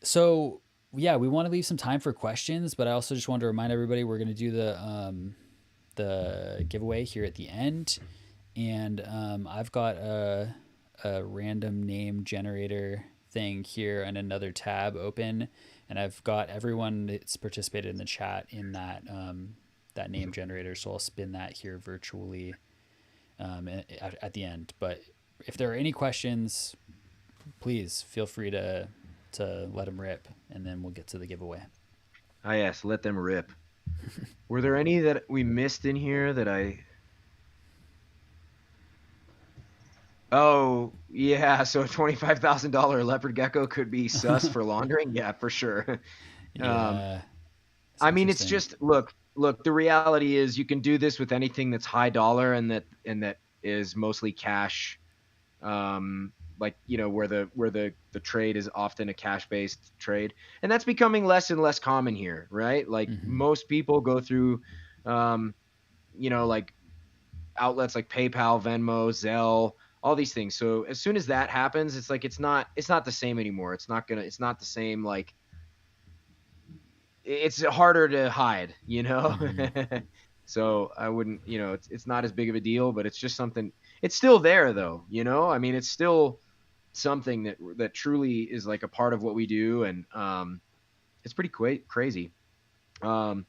so yeah, we want to leave some time for questions, but I also just want to remind everybody we're going to do the giveaway here at the end, and I've got a random name generator thing here and another tab open, and I've got everyone that's participated in the chat in that name generator. So I'll spin that here virtually at the end. But if there are any questions, please feel free to let them rip, and then we'll get to the giveaway. Ah yes, let them rip. Were there any that we missed in here that I Oh, yeah, so a $25,000 leopard gecko could be sus for laundering? Yeah, for sure. Um, Yeah, it's I mean, it's interesting. just look, the reality is you can do this with anything that's high dollar and that is mostly cash. Like, where the trade is often a cash-based trade. And that's becoming less and less common here, right? Like Hmm. most people go through um, like outlets like PayPal, Venmo, Zelle, all these things. So as soon as that happens, it's like it's not the same anymore. It's not the same, like it's harder to hide. Hmm. So I wouldn't, it's not as big of a deal, but it's just something. it's still there though, you know? I mean, it's still something that truly is like a part of what we do, and it's pretty crazy. Um,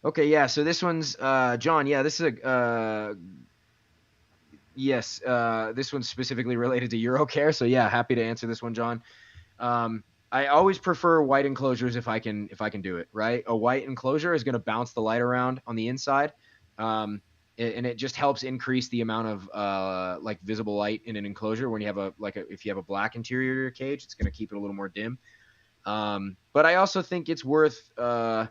okay, yeah. So this one's John. Yeah, this is a yes. This one's specifically related to Eurocare. So yeah, happy to answer this one, John. I always prefer white enclosures if I can do it. Right, a white enclosure is going to bounce the light around on the inside, and it just helps increase the amount of like visible light in an enclosure. When you have if you have a black interior to your cage, it's going to keep it a little more dim. But I also think it's worth like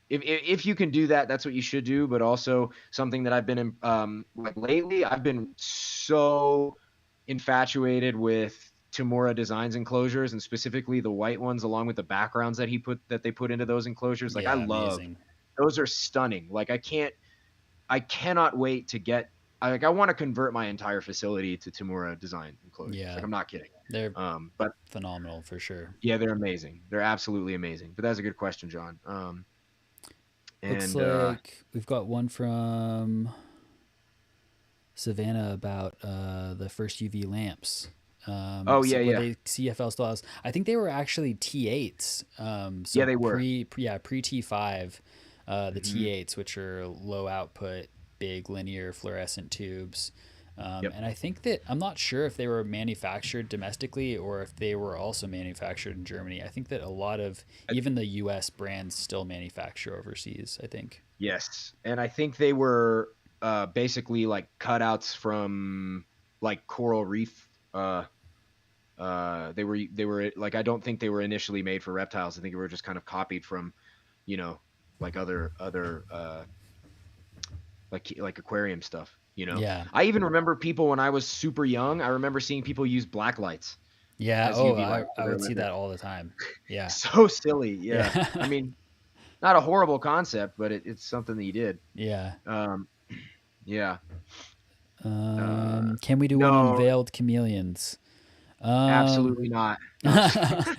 if you can do that, that's what you should do. But also something that I've been in, like lately, I've been so infatuated with Tamura Designs enclosures, and specifically the white ones, along with the backgrounds that they put into those enclosures. Like I Yeah, love amazing. those, are stunning. Like I cannot wait to get. I want to convert my entire facility to Tamura Design enclosures. Like Yeah, I'm not kidding. they're But phenomenal for sure. yeah, they're amazing. They're absolutely amazing. But that's a good question, John. Looks And like we've got one from Savannah about the first UV lamps. oh So yeah, were yeah, they CFL styles? I think they were actually T8s. yeah, So they were. pre T5, the Hmm. T8s, which are low output, big linear fluorescent tubes. Yep. And I think that I'm not sure if they were manufactured domestically or if they were also manufactured in Germany. I think that a lot of even the U.S. brands still manufacture overseas. I think. Yes, and I think they were basically like cutouts from like coral reef. They were like, I don't think they were initially made for reptiles. I think they were just kind of copied from, you know, like other like aquarium stuff. Yeah. I even remember people when I was super young. I remember seeing people use black lights Yeah. as Oh, UV lights for I their would see lender. that all the time. Yeah. So silly. Yeah. Yeah. I mean, not a horrible concept, but it's something that you did. Yeah. Um, yeah. Uh, Can we do one on no, veiled chameleons? Um, absolutely not. No, I'm just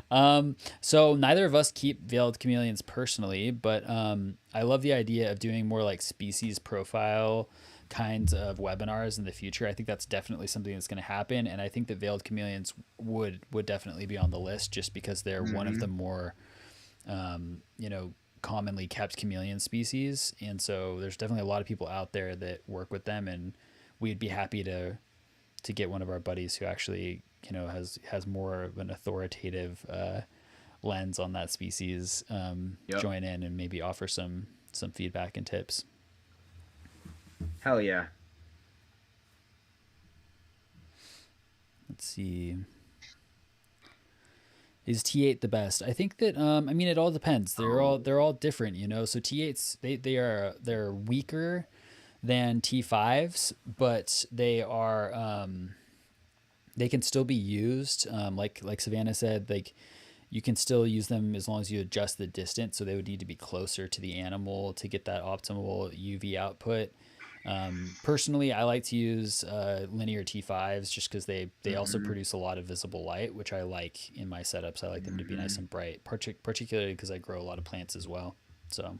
kidding. so neither of us keep veiled chameleons personally, but I love the idea of doing more like species profile kinds of webinars in the future. I think that's definitely something that's going to happen, and I think that veiled chameleons would definitely be on the list just because they're one of Hmm. the more commonly kept chameleon species, and so there's definitely a lot of people out there that work with them, and we'd be happy to get one of our buddies who actually has more of an authoritative lens on that species Yep. join in and maybe offer some feedback and tips. Hell yeah. Let's see. Is T8 the best? I think that I mean it all depends. Oh. They're all different, So T8s they're weaker than T5s, but they can still be used. Like Savannah said, like you can still use them as long as you adjust the distance. So they would need to be closer to the animal to get that optimal UV output. Personally, I like to use linear T5s just because they also Hmm. produce a lot of visible light, which I like in my setups. I like them to be nice Hmm. and bright, particularly because I grow a lot of plants as well. So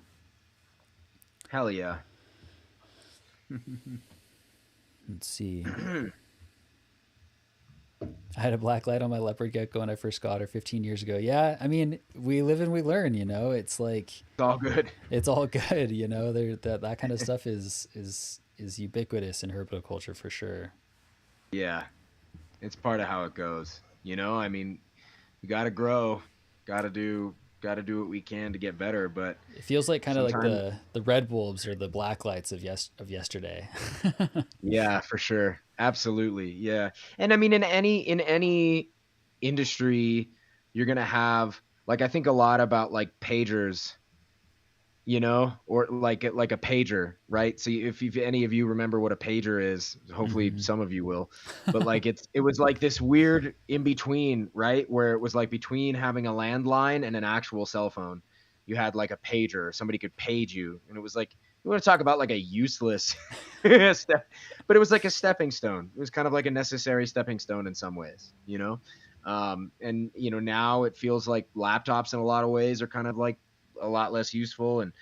Hell yeah. let's see. I had a black light on my leopard gecko when I first got her 15 years ago. Yeah, I mean, we live and we learn. It's like It's all good. it's all good. That kind of stuff is ubiquitous in herpetoculture for sure. Yeah. It's part of how it goes. I mean, we got to grow, got to do what we can to get better, but It feels like kind of like sometimes the red wolves or the black lights of yesterday. yeah, for sure. Absolutely. Yeah. And I mean, in any industry, you're going to have, like, I think a lot about like pagers, or like a pager, right? So if any of you remember what a pager is, hopefully Hmm. some of you will. But like it was like this weird in between, right? Where it was like between having a landline and an actual cell phone. You had like a pager, somebody could page you, and it was like, you want to talk about like a useless step, but it was like a stepping stone. It was kind of like a necessary stepping stone in some ways. And now it feels like laptops in a lot of ways are kind of like a lot less useful, and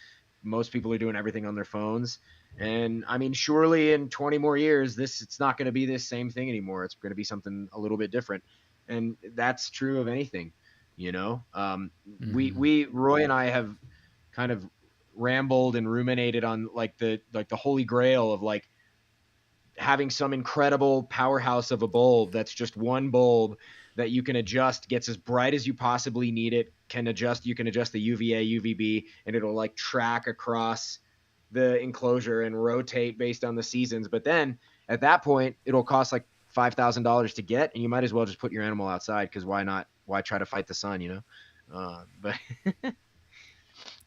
most people are doing everything on their phones. And I mean, surely in 20 more years, it's not going to be this same thing anymore. It's going to be something a little bit different, and that's true of anything. You know, Mm-hmm. Roy and I have kind of rambled and ruminated on like the holy grail of like having some incredible powerhouse of a bulb that's just one bulb that you can adjust, gets as bright as you possibly need it, can adjust, you can adjust the UVA, UVB, and it'll like track across the enclosure and rotate based on the seasons. But then at that point, it'll cost like $5,000 to get, and you might as well just put your animal outside, because why not? Why try to fight the sun, you know? But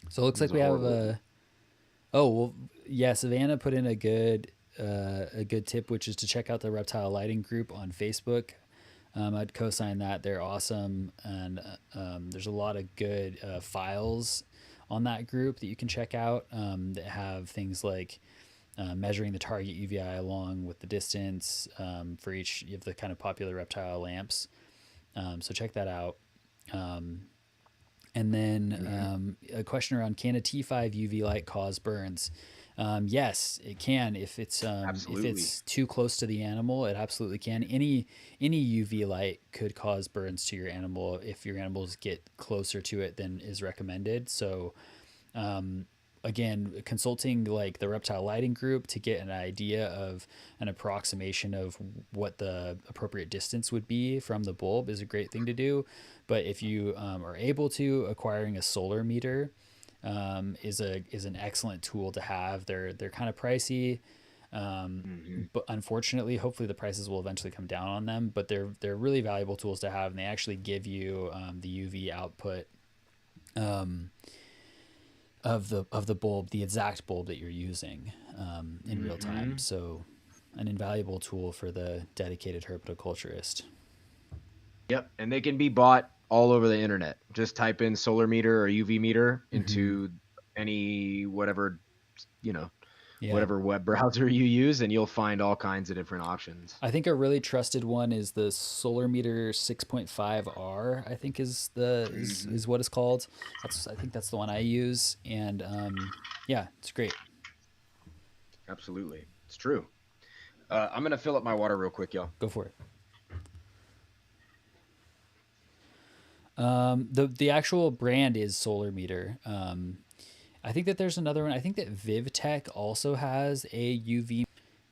So it looks it's like a we have horrible. a. Oh well, yeah. Savannah put in a good tip, which is to check out the reptile lighting group on Facebook. I'd co-sign that. They're awesome, and there's a lot of good files on that group that you can check out that have things like measuring the target UVI along with the distance for each of the kind of popular reptile lamps. So check that out. Um, and then Mm-hmm. a question around, can a T5 UV light cause burns? Yes, it can. If Absolutely. it's too close to the animal, it absolutely can. Any UV light could cause burns to your animal if your animals get closer to it than is recommended. So um, again, consulting like the reptile lighting group to get an idea of an approximation of what the appropriate distance would be from the bulb is a great thing to do. But if you are able to, acquiring a solar meter is an excellent tool to have. They're kind of pricey. Mm-hmm. But unfortunately, hopefully the prices will eventually come down on them. But they're really valuable tools to have, and they actually give you the UV output um, of the bulb, the exact bulb that you're using in real time. Mm-hmm. So, an invaluable tool for the dedicated herpetoculturist. Yep, and they can be bought all over the internet. Just type in solar meter or UV meter Mm-hmm. into any whatever, you know, Yeah. whatever web browser you use, and you'll find all kinds of different options. I think a really trusted one is the Solar Meter 6.5R. I think Hmm. is what it's called. I think that's the one I use, and yeah, it's great. Absolutely, it's true. I'm gonna fill up my water real quick, y'all. Go for it. The actual brand is Solar Meter. I think that there's another one. I think that VivTech also has a UV,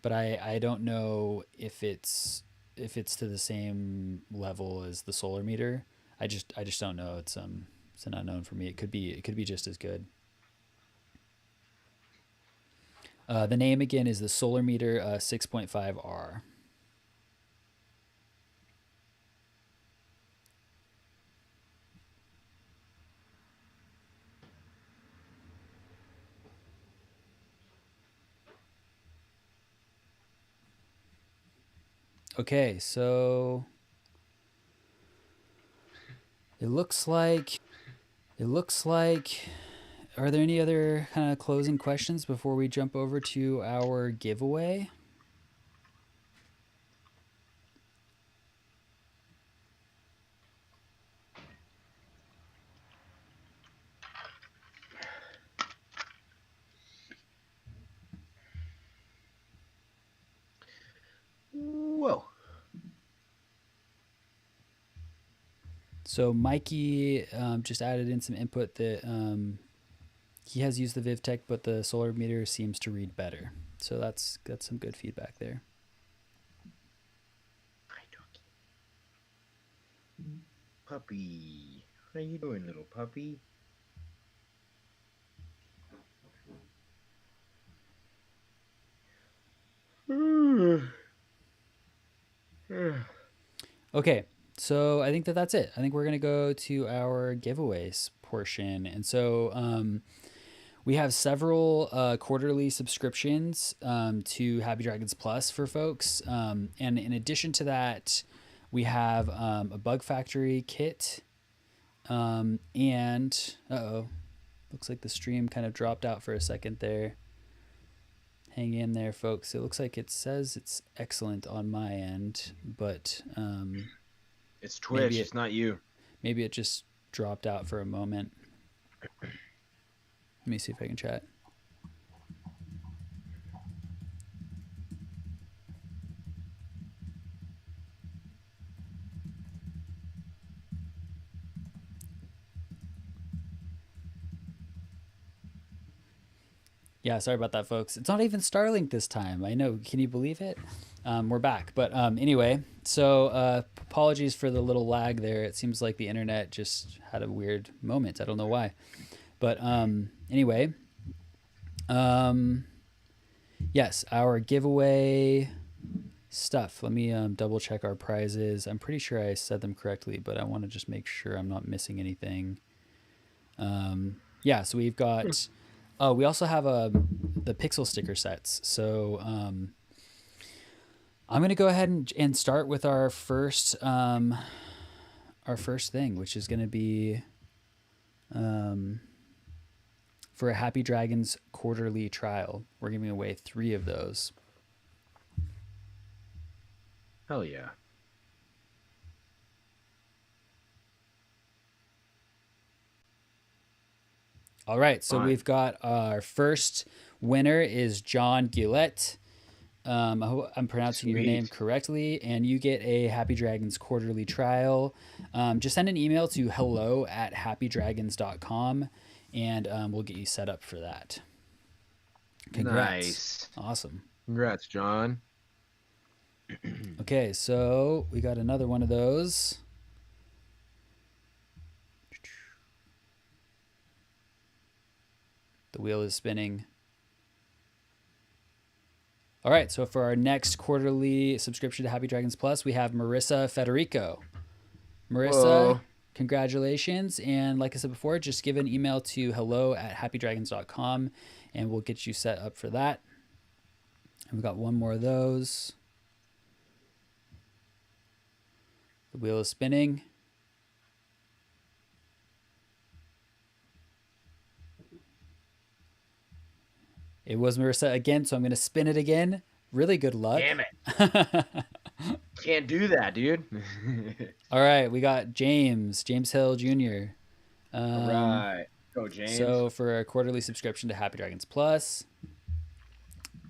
but I don't know if it's to the same level as the solar meter. I just don't know. It's an unknown for me. It could be just as good. The name again is the Solar Meter 6.5R. Okay, so it looks like it looks like are there any other kind of closing questions before we jump over to our giveaway? Whoa. So Mikey just added in some input that he has used the VivTech, but the solar meter seems to read better. So that's some good feedback there. Puppy, how you doing, little puppy? Okay, so I think that that's it. I think we're gonna go to our giveaways portion, and so we have several quarterly subscriptions to Happy Dragons Plus for folks, and in addition to that, we have a Bug Factory kit, and oh, looks like the stream kind of dropped out for a second there. Hang in there, folks. It looks like it says it's excellent on my end, but It's maybe Twitch. it It's not you. maybe it just dropped out for a moment. Let me see if I can chat. Yeah, sorry about that, folks. It's not even Starlink this time. I know. Can you believe it? We're back. But anyway, so apologies for the little lag there. It seems like the internet just had a weird moment. I don't know why. But anyway, um, yes, our giveaway stuff. Let me double check our prizes. I'm pretty sure I said them correctly, but I want to just make sure I'm not missing anything. Yeah, so we've got. Oh, we also have the pixel sticker sets. So I'm gonna go ahead and start with our first thing, which is gonna be for a Happy Dragons quarterly trial. We're giving away 3 of those. Hell yeah. All right, so Fine. we've got our first winner is John Gillette. I hope I'm pronouncing your name Sweet. correctly, and you get a Happy Dragons quarterly trial. Just send an email to hello@happydragons.com, and we'll get you set up for that. Congrats. Nice. Awesome. Congrats, John. Okay, so we got another one of those. The wheel is spinning. All right, so for our next quarterly subscription to Happy Dragons Plus, we have Marissa Federico. Marissa, Whoa. congratulations. And like I said before, just give an email to hello@happydragons.com and we'll get you set up for that. And we've got one more of those. The wheel is spinning. It was Marissa again, so I'm going to spin it again. Really good luck. Damn it. Can't do that, dude. All right, we got James Hill Jr. All right. Go, James. So for a quarterly subscription to Happy Dragons Plus.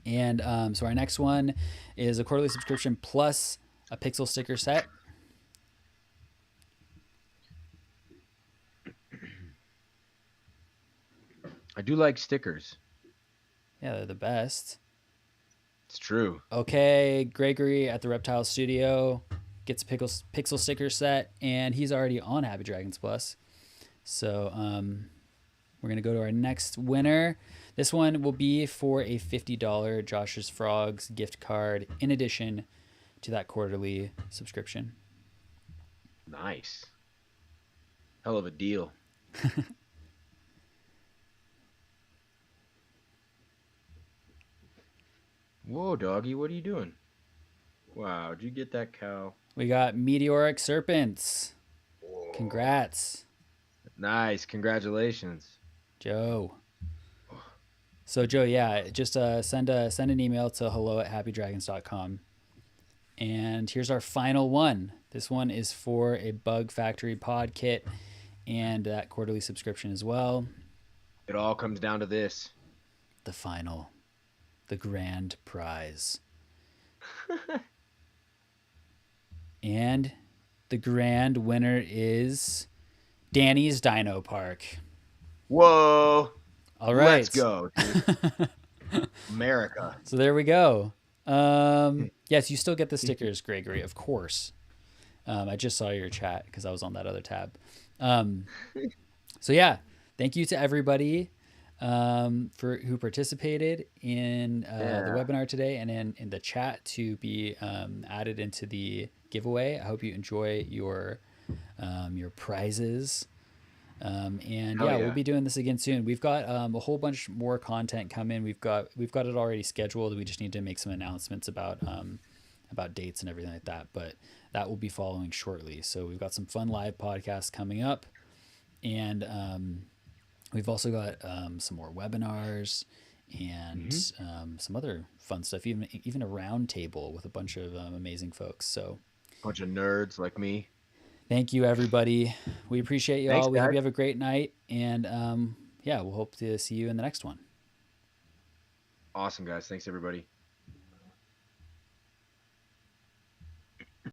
And so our next one is a quarterly subscription plus a pixel sticker set. I do like stickers. Yeah, they're the best. It's true. Okay, Gregory at the Reptile Studio gets a pixel sticker set, and he's already on Happy Dragons Plus. So we're going to go to our next winner. This one will be for a $50 Josh's Frogs gift card in addition to that quarterly subscription. Nice. Hell of a deal. Whoa, doggy, what are you doing? Wow, did you get that cow? We got Meteoric Serpents. Whoa. Congrats, Nice, congratulations. Joe. So Joe, yeah, just send an email to hello@happydragons.com. And here's our final one. This one is for a Bug Factory pod kit and that quarterly subscription as well. It all comes down to this. The grand prize. And the grand winner is Danny's Dino Park. Whoa. All right. Let's go, dude. America. So there we go. Yes, you still get the stickers, Gregory, of course. I just saw your chat because I was on that other tab. So yeah, thank you to everybody for who participated in the webinar today and in the chat to be added into the giveaway. I hope you enjoy your prizes. And we'll be doing this again soon. We've got a whole bunch more content coming. We've got it already scheduled. We just need to make some announcements about dates and everything like that. But that will be following shortly. So we've got some fun live podcasts coming up, and we've also got some more webinars and some other fun stuff. Even a round table with a bunch of amazing folks. So bunch of nerds like me. Thank you, everybody. We appreciate you Thanks, all. We hope guys. you have a great night. And we'll hope to see you in the next one. Awesome, guys. Thanks, everybody.